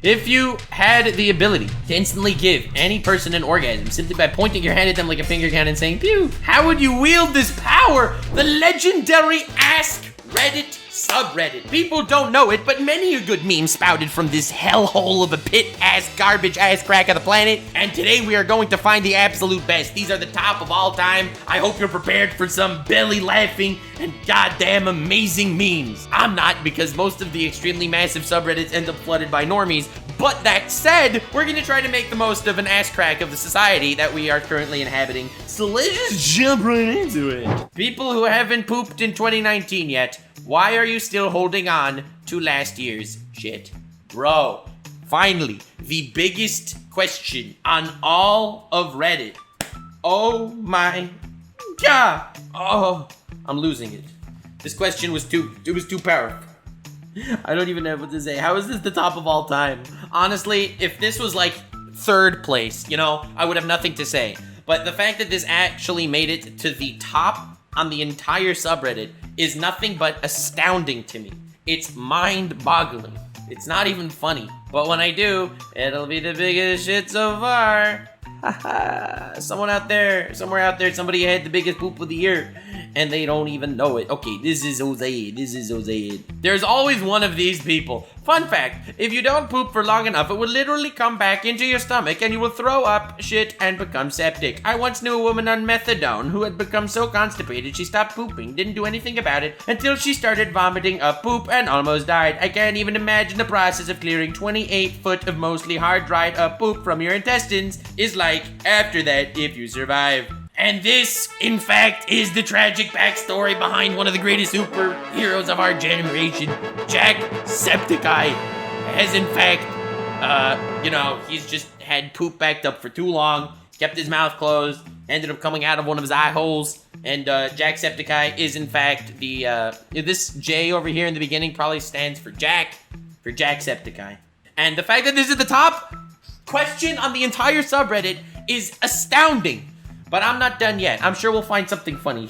If you had the ability to instantly give any person an orgasm simply by pointing your hand at them like a finger gun and saying, pew, how would you wield this power? The legendary askreddit subreddit. People don't know it, but many a good meme spouted from this hellhole of a pit-ass, garbage-ass crack of the planet. And today we are going to find the absolute best. These are the top of all time. I hope you're prepared for some belly-laughing and goddamn amazing memes. I'm not, because most of the extremely massive subreddits end up flooded by normies. But that said, we're gonna try to make the most of an ass crack of the society that we are currently inhabiting. So let's just jump right into it. People who haven't pooped in 2019 yet, why are you still holding on to last year's shit? Bro, finally, the biggest question on all of Reddit. Oh my God. Oh, I'm losing it. This question was too powerful. I don't even know what to say. How is this the top of all time? Honestly, if this was like third place, you know, I would have nothing to say. But the fact that this actually made it to the top on the entire subreddit is nothing but astounding to me. It's mind-boggling. It's not even funny. But when I do, it'll be the biggest shit so far. Somewhere out there, somebody had the biggest poop of the year, and they don't even know it. Okay, this is Jose. There's always one of these people. Fun fact, if you don't poop for long enough, it will literally come back into your stomach and you will throw up shit and become septic. I once knew a woman on methadone who had become so constipated she stopped pooping, didn't do anything about it, until she started vomiting up poop and almost died. I can't even imagine the process of clearing 28 foot of mostly hard dried up poop from your intestines is like after that if you survive. And this, in fact, is the tragic backstory behind one of the greatest superheroes of our generation. Jacksepticeye has, in fact, he's just had poop backed up for too long, kept his mouth closed, ended up coming out of one of his eye holes, and Jacksepticeye is, in fact, this J over here in the beginning probably stands for Jacksepticeye. And the fact that this is the top question on the entire subreddit is astounding. But I'm not done yet. I'm sure we'll find something funny.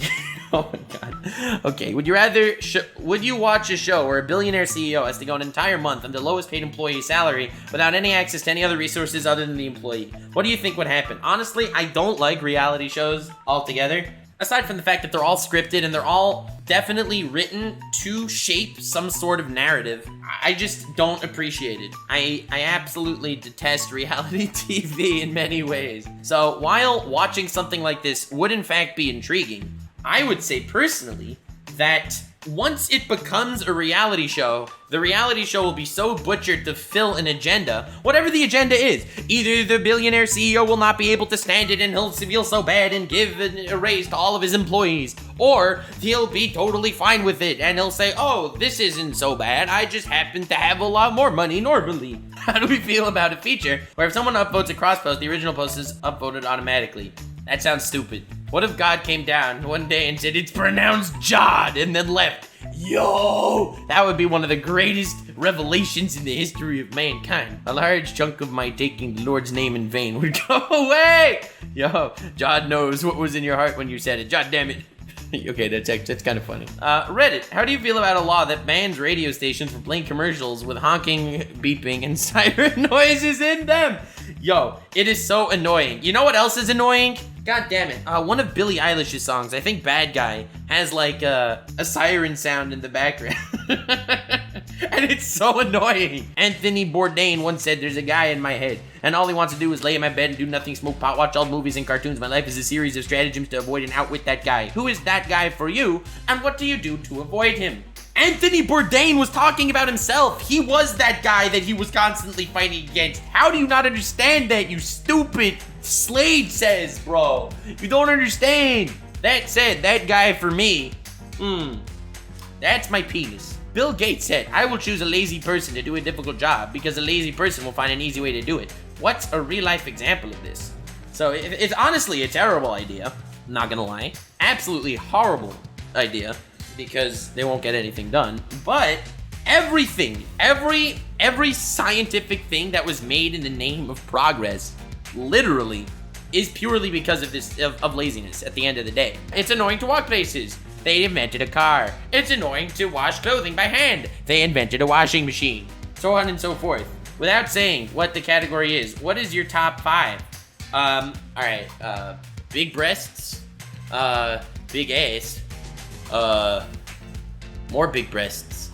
Oh my God. Okay, would you watch a show where a billionaire CEO has to go an entire month on the lowest paid employee salary without any access to any other resources other than the employee? What do you think would happen? Honestly, I don't like reality shows altogether. Aside from the fact that they're all scripted and they're all definitely written to shape some sort of narrative, I just don't appreciate it. I absolutely detest reality TV in many ways. So while watching something like this would in fact be intriguing, I would say personally that once it becomes a reality show, the reality show will be so butchered to fill an agenda, whatever the agenda is. Either the billionaire CEO will not be able to stand it and he'll feel so bad and give a raise to all of his employees, or he'll be totally fine with it and he'll say, oh, this isn't so bad, I just happen to have a lot more money normally. How do we feel about a feature where if someone upvotes a cross post, the original post is upvoted automatically? That sounds stupid. What if God came down one day and said, it's pronounced Jod, and then left? Yo! That would be one of the greatest revelations in the history of mankind. A large chunk of my taking the Lord's name in vain would go away! Yo, Jod knows what was in your heart when you said it. Jod damn it. Okay, that's kind of funny. Reddit, how do you feel about a law that bans radio stations from playing commercials with honking, beeping, and siren noises in them? Yo, it is so annoying. You know what else is annoying? God damn it. One of Billie Eilish's songs, I think Bad Guy, has like a siren sound in the background. And it's so annoying. Anthony Bourdain once said, there's a guy in my head, and all he wants to do is lay in my bed and do nothing, smoke pot, watch old movies and cartoons. My life is a series of stratagems to avoid and outwit that guy. Who is that guy for you, and what do you do to avoid him? Anthony Bourdain was talking about himself. He was that guy that he was constantly fighting against. How do you not understand that, you stupid Slade says, bro? You don't understand. That said, that guy for me, that's my penis. Bill Gates said, I will choose a lazy person to do a difficult job because a lazy person will find an easy way to do it. What's a real life example of this? So it's honestly a terrible idea, not gonna lie. Absolutely horrible idea because they won't get anything done. But everything, every scientific thing that was made in the name of progress literally is purely because of this of laziness at the end of the day. It's annoying to walk places. They invented a car. It's annoying to wash clothing by hand. They invented a washing machine. So on and so forth. without saying what the category is, what is your top 5? All right, big breasts, big ass, more big breasts.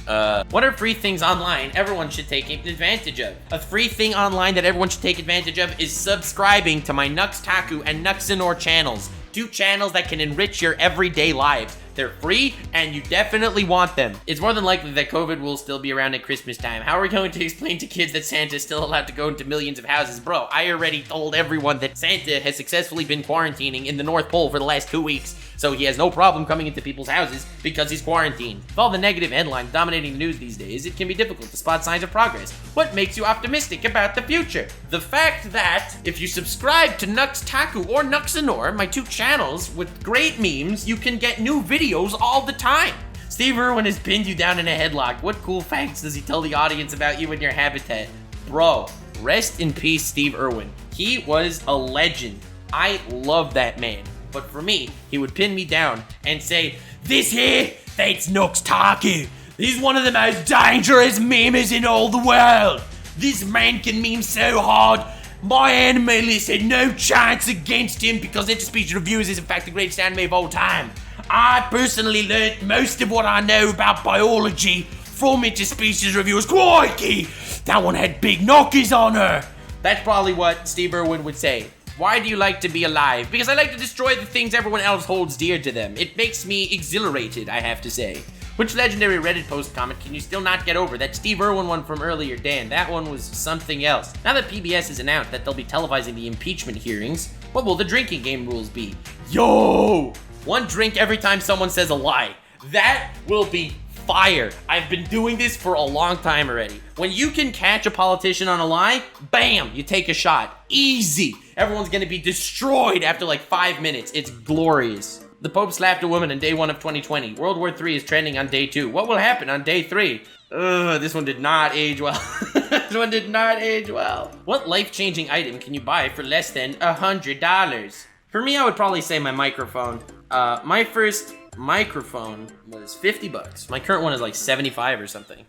What are free things online everyone should take advantage of? A free thing online that everyone should take advantage of is subscribing to my Taku and Nuxanor channels. 2 channels that can enrich your everyday lives. They're free, and you definitely want them. It's more than likely that COVID will still be around at Christmas time. How are we going to explain to kids that Santa is still allowed to go into millions of houses? Bro, I already told everyone that Santa has successfully been quarantining in the North Pole for the last 2 weeks, so he has no problem coming into people's houses because he's quarantined. With all the negative headlines dominating the news these days, it can be difficult to spot signs of progress. What makes you optimistic about the future? The fact that if you subscribe to Taku or Nuxanor, my 2 channels with great memes, you can get new videos all the time. Steve Irwin has pinned you down in a headlock. What cool facts does he tell the audience about you and your habitat? Bro, rest in peace, Steve Irwin. He was a legend. I love that man. But for me, he would pin me down and say, "This here, that's Taku. He's one of the most dangerous memers in all the world. This man can meme so hard, my anime list had no chance against him because Interspecies Reviews is in fact the greatest anime of all time. I personally learned most of what I know about biology from Interspecies Reviews. Crikey, that one had big knockers on her." That's probably what Steve Irwin would say. Why do you like to be alive? Because I like to destroy the things everyone else holds dear to them. It makes me exhilarated, I have to say. Which legendary Reddit post comment can you still not get over? That Steve Irwin one from earlier, Dan. That one was something else. Now that PBS has announced that they'll be televising the impeachment hearings, what will the drinking game rules be? Yo! 1 drink every time someone says a lie. That will be fire. I've been doing this for a long time already. When you can catch a politician on a lie, bam, you take a shot. Easy. Everyone's gonna be destroyed after like 5 minutes. It's glorious. The Pope slapped a woman on day 1 of 2020. World War III is trending on day 2. What will happen on day 3? This one did not age well. This one did not age well. What life-changing item can you buy for less than $100? For me, I would probably say my microphone. My first microphone was 50 bucks. My current one is like 75 or something.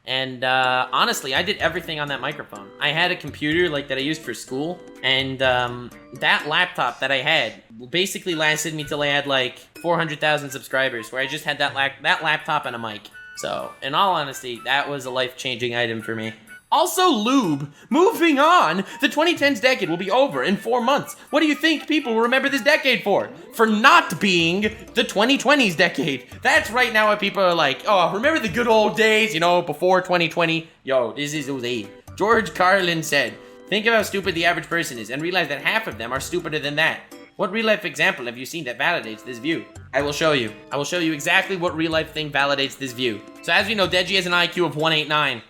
And honestly, I did everything on that microphone. I had a computer like that I used for school, and that laptop that I had basically lasted me till I had like 400,000 subscribers, where I just had that laptop and a mic. So, in all honesty, that was a life-changing item for me. Also, lube. Moving on. The 2010s decade will be over in 4 months. What do you think people will remember this decade for? For not being the 2020s decade. That's right now what people are like, oh, remember the good old days, you know, before 2020? Yo, this is 08. George Carlin said, think of how stupid the average person is and realize that half of them are stupider than that. What real-life example have you seen that validates this view? I will show you. I will show you exactly what real-life thing validates this view. So as we know, Deji has an IQ of 189.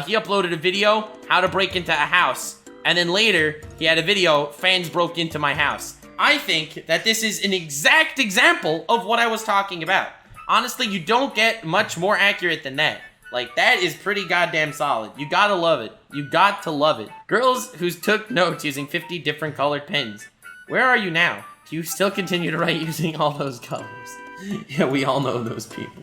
He uploaded a video, how to break into a house. And then later, he had a video, fans broke into my house. I think that this is an exact example of what I was talking about. Honestly, you don't get much more accurate than that. Like, that is pretty goddamn solid. You gotta love it. You got to love it. Girls who took notes using 50 different colored pens. Where are you now? Do you still continue to write using all those colors? Yeah, we all know those people.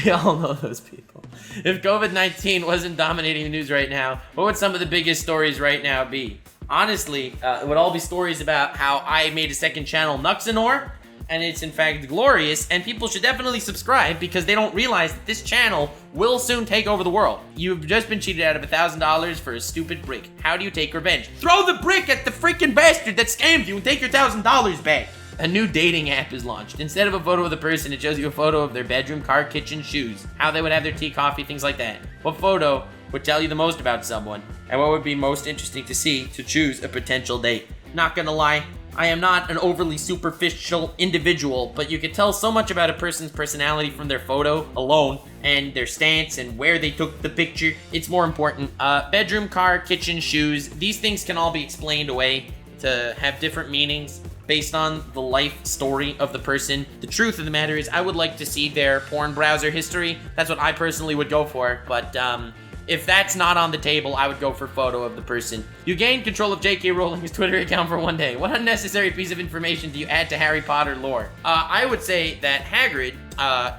We all know those people. If COVID-19 wasn't dominating the news right now, what would some of the biggest stories right now be? Honestly, it would all be stories about how I made a second channel, Nuxanor, and it's in fact glorious, and people should definitely subscribe because they don't realize that this channel will soon take over the world. You've just been cheated out of $1,000 for a stupid brick. How do you take revenge? Throw the brick at the freaking bastard that scammed you and take your $1,000 back. A new dating app is launched. Instead of a photo of the person, it shows you a photo of their bedroom, car, kitchen, shoes, how they would have their tea, coffee, things like that. What photo would tell you the most about someone? And what would be most interesting to see to choose a potential date? Not gonna lie, I am not an overly superficial individual, but you can tell so much about a person's personality from their photo alone, and their stance and where they took the picture. It's more important. Bedroom, car, kitchen, shoes, these things can all be explained away to have different meanings based on the life story of the person. The truth of the matter is I would like to see their porn browser history. That's what I personally would go for, but If that's not on the table, I would go for photo of the person. You gain control of J.K. Rowling's Twitter account for one day. What unnecessary piece of information do you add to Harry Potter lore? I would say that Hagrid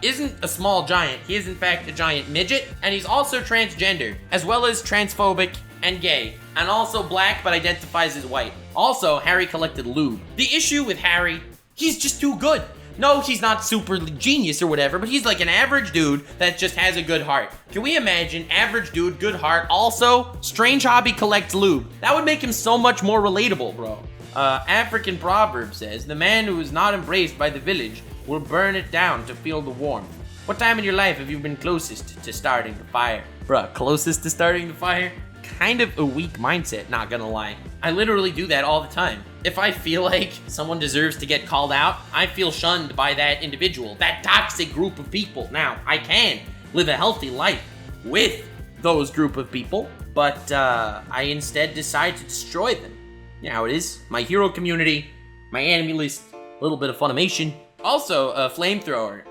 isn't a small giant. He is in fact a giant midget, and he's also transgender, as well as transphobic and gay, and also black but identifies as white. Also, Harry collected lube. The issue with Harry, he's just too good. No, he's not super genius or whatever, but he's like an average dude that just has a good heart. Can we imagine average dude, good heart, also strange hobby, collects lube? That would make him so much more relatable, bro. African proverb says, the man who is not embraced by the village will burn it down to feel the warmth. What time in your life have you been closest to starting the fire? Bruh, closest to starting the fire? Kind of a weak mindset, not gonna lie. I literally do that all the time. If I feel like someone deserves to get called out, I feel shunned by that individual, that toxic group of people. Now, I can live a healthy life with those group of people, but I instead decide to destroy them. You know how it is. My hero community, my enemy list, a little bit of Funimation. Also, a flamethrower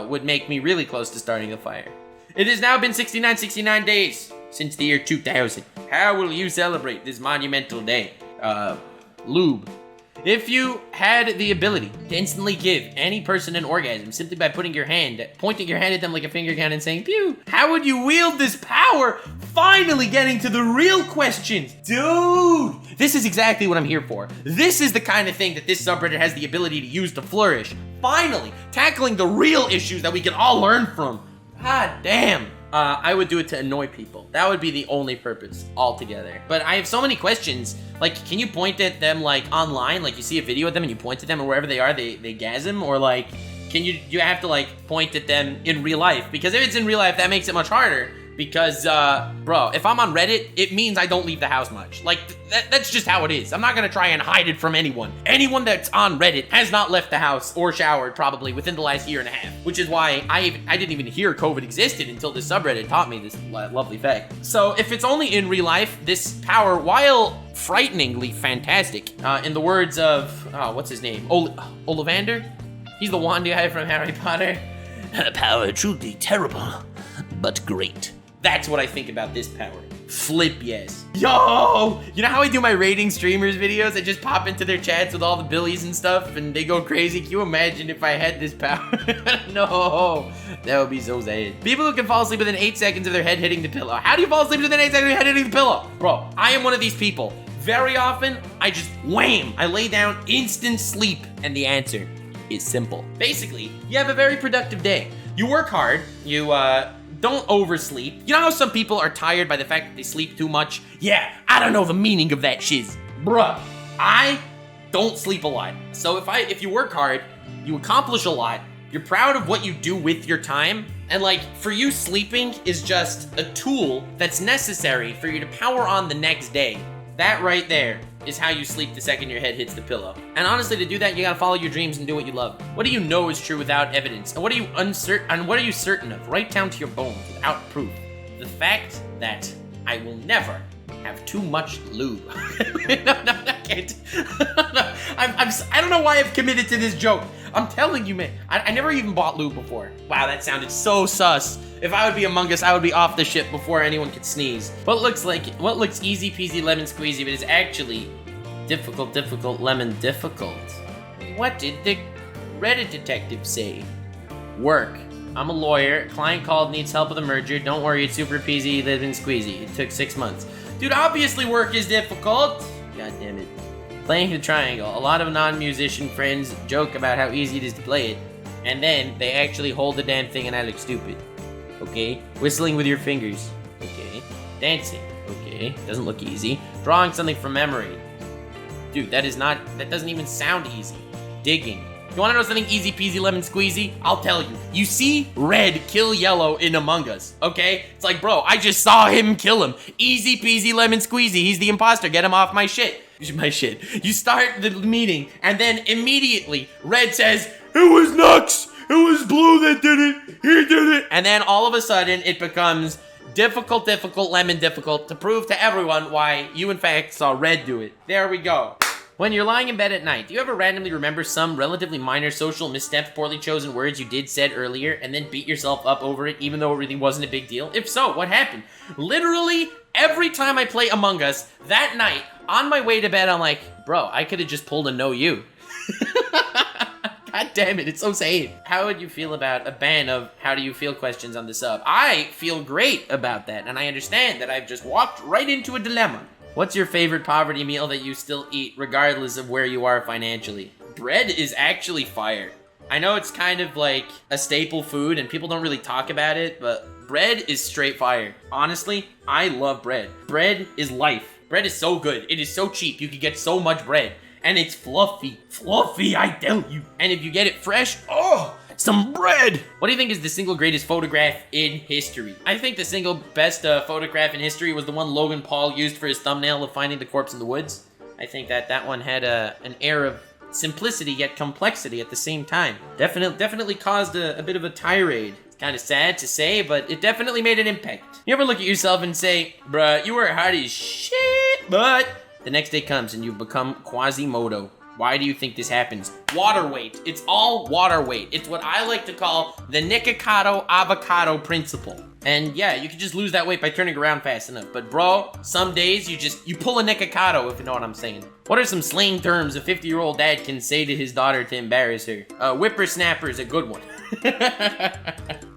would make me really close to starting a fire. It has now been 69 days since the year 2000. How will you celebrate this monumental day? Lube. If you had the ability to instantly give any person an orgasm simply by pointing your hand at them like a finger gun and saying, pew, how would you wield this power? Finally getting to the real questions. Dude, this is exactly what I'm here for. This is the kind of thing that this subreddit has the ability to use to flourish. Finally, tackling the real issues that we can all learn from. God damn. I would do it to annoy people. That would be the only purpose altogether. But I have so many questions. Like, can you point at them like online? Like you see a video of them and you point at them and wherever they are, they gasm? Or like, you have to like point at them in real life? Because if it's in real life, that makes it much harder. Because, bro, if I'm on Reddit, it means I don't leave the house much. Like, that's just how it is. I'm not gonna try and hide it from anyone. Anyone that's on Reddit has not left the house or showered probably within the last year and a half. Which is why I didn't even hear COVID existed until this subreddit taught me this lovely fact. So if it's only in real life, this power, while frighteningly fantastic, in the words of, what's his name? Ollivander? He's the wand guy from Harry Potter. Power truly terrible, but great. That's what I think about this power. Flip yes. Yo! You know how I do my rating streamers videos? I just pop into their chats with all the billies and stuff and they go crazy. Can you imagine if I had this power? No. That would be so sad. People who can fall asleep within 8 seconds of their head hitting the pillow. How do you fall asleep within 8 seconds of your head hitting the pillow? Bro, I am one of these people. Very often, I just wham! I lay down instant sleep. And the answer is simple. Basically, you have a very productive day. You work hard. You, don't oversleep. You know how some people are tired by the fact that they sleep too much? Yeah, I don't know the meaning of that shiz. Bruh, I don't sleep a lot. So if you work hard, you accomplish a lot, you're proud of what you do with your time, and like, for you, sleeping is just a tool that's necessary for you to power on the next day. That right there is how you sleep the second your head hits the pillow. And honestly, to do that, you gotta follow your dreams and do what you love. What do you know is true without evidence? And what are you certain of, right down to your bones, without proof? The fact that I will never have too much lube. No, I can't. I don't know why I've committed to this joke. I'm telling you, man. I never even bought lube before. Wow, that sounded so sus. If I would be Among Us, I would be off the ship before anyone could sneeze. What looks easy peasy lemon squeezy, but is actually difficult lemon difficult. What did the Reddit detective say? Work. I'm a lawyer. Client called, needs help with a merger. Don't worry, it's super peasy lemon squeezy. It took 6 months. Dude, obviously work is difficult. God damn it. Playing the triangle. A lot of non-musician friends joke about how easy it is to play it, and then they actually hold the damn thing and I look stupid. Okay. Whistling with your fingers. Okay. Dancing. Okay. Doesn't look easy. Drawing something from memory. Dude, that doesn't even sound easy. Digging. You wanna know something easy peasy lemon squeezy? I'll tell you. You see red kill yellow in Among Us, okay? It's like, bro, I just saw him kill him. Easy peasy lemon squeezy. He's the imposter. Get him off my shit. You start the meeting, and then immediately, red says, it was Nux! It was blue that did it! He did it! And then all of a sudden, it becomes difficult, lemon difficult, to prove to everyone why you in fact saw red do it. There we go. When you're lying in bed at night, do you ever randomly remember some relatively minor social missteps, poorly chosen words you said earlier, and then beat yourself up over it even though it really wasn't a big deal? If so, what happened? Literally every time I play Among Us, that night, on my way to bed, I'm like, bro, I could have just pulled a no you. God damn it, it's so sad. How would you feel about a ban of how do you feel questions on the sub? I feel great about that, and I understand that I've just walked right into a dilemma. What's your favorite poverty meal that you still eat regardless of where you are financially? Bread is actually fire. I know it's kind of like a staple food and people don't really talk about it, but bread is straight fire. Honestly, I love bread. Bread is life. Bread is so good. It is so cheap. You can get so much bread. And it's fluffy. Fluffy, I tell you. And if you get it fresh, oh, some bread. What do you think is the single greatest photograph in history? I think the single best photograph in history was the one Logan Paul used for his thumbnail of finding the corpse in the woods. I think that one had an air of simplicity yet complexity at the same time. Definitely caused a bit of a tirade. It's kind of sad to say, but it definitely made an impact. You ever look at yourself and say, bruh, you were hard as shit, but the next day comes and you become Quasimodo. Why do you think this happens? Water weight. It's all water weight. It's what I like to call the Nikocado avocado principle. And yeah, you can just lose that weight by turning around fast enough. But bro, some days you pull a Nikocado, if you know what I'm saying. What are some slang terms a 50-year-old dad can say to his daughter to embarrass her? Whippersnapper is a good one.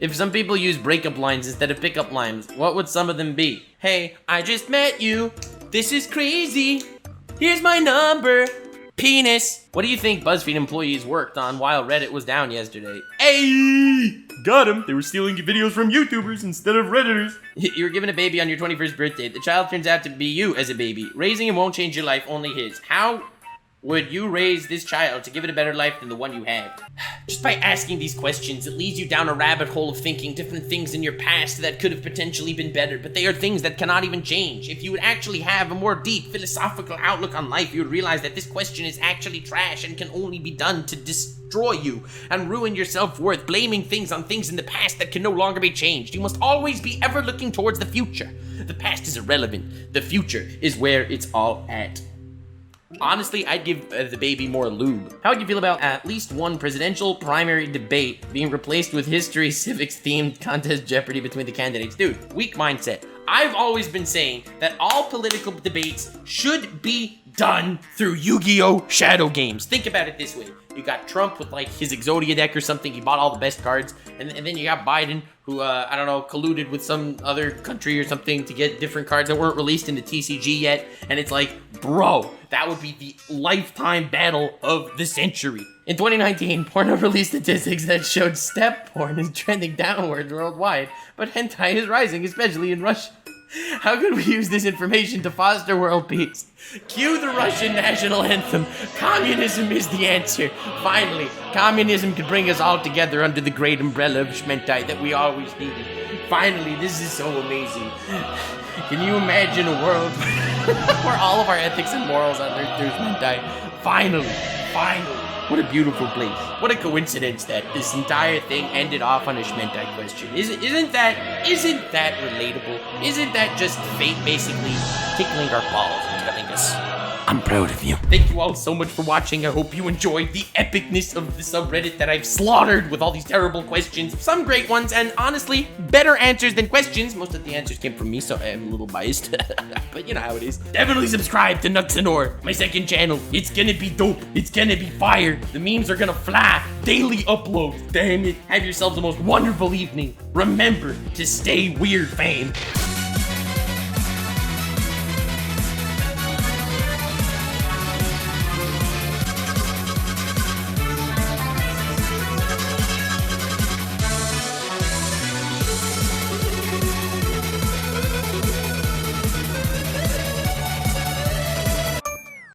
If some people use breakup lines instead of pickup lines, what would some of them be? Hey, I just met you. This is crazy. Here's my number. Penis. What do you think BuzzFeed employees worked on while Reddit was down yesterday? Hey! Got him. They were stealing videos from YouTubers instead of Redditors. You were given a baby on your 21st birthday. The child turns out to be you as a baby. Raising him won't change your life, only his. How would you raise this child to give it a better life than the one you have? Just by asking these questions, it leads you down a rabbit hole of thinking different things in your past that could have potentially been better, but they are things that cannot even change. If you would actually have a more deep philosophical outlook on life, you would realize that this question is actually trash and can only be done to destroy you and ruin your self-worth, blaming things on things in the past that can no longer be changed. You must always be ever looking towards the future. The past is irrelevant. The future is where it's all at. Honestly, I'd give the baby more lube. How would you feel about at least one presidential primary debate being replaced with history civics themed contest Jeopardy between the candidates? Dude, weak mindset. I've always been saying that all political debates should be done through Yu-Gi-Oh! Shadow games. Think about it this way. You got Trump with like his Exodia deck or something. He bought all the best cards. And then you got Biden who, I don't know, colluded with some other country or something to get different cards that weren't released into TCG yet. And it's like, bro, that would be the lifetime battle of the century. In 2019, porno released statistics that showed step porn is trending downward worldwide, but hentai is rising, especially in Russia. How could we use this information to foster world peace? Cue the Russian national anthem. Communism is the answer. Finally, communism could bring us all together under the great umbrella of Shmentai that we always needed. Finally, this is so amazing. Can you imagine a world where all of our ethics and morals are through Shmentai? Finally. What a beautiful place. What a coincidence that this entire thing ended off on a Shmentai question. Isn't that relatable? Isn't that just fate basically tickling our balls and telling us, I'm proud of you. Thank you all so much for watching. I hope you enjoyed the epicness of the subreddit that I've slaughtered with all these terrible questions. Some great ones, and honestly, better answers than questions. Most of the answers came from me, so I am a little biased. But you know how it is. Definitely subscribe to Nuxanor, my second channel. It's gonna be dope. It's gonna be fire. The memes are gonna fly. Daily uploads. Damn it. Have yourselves the most wonderful evening. Remember to stay weird, fam.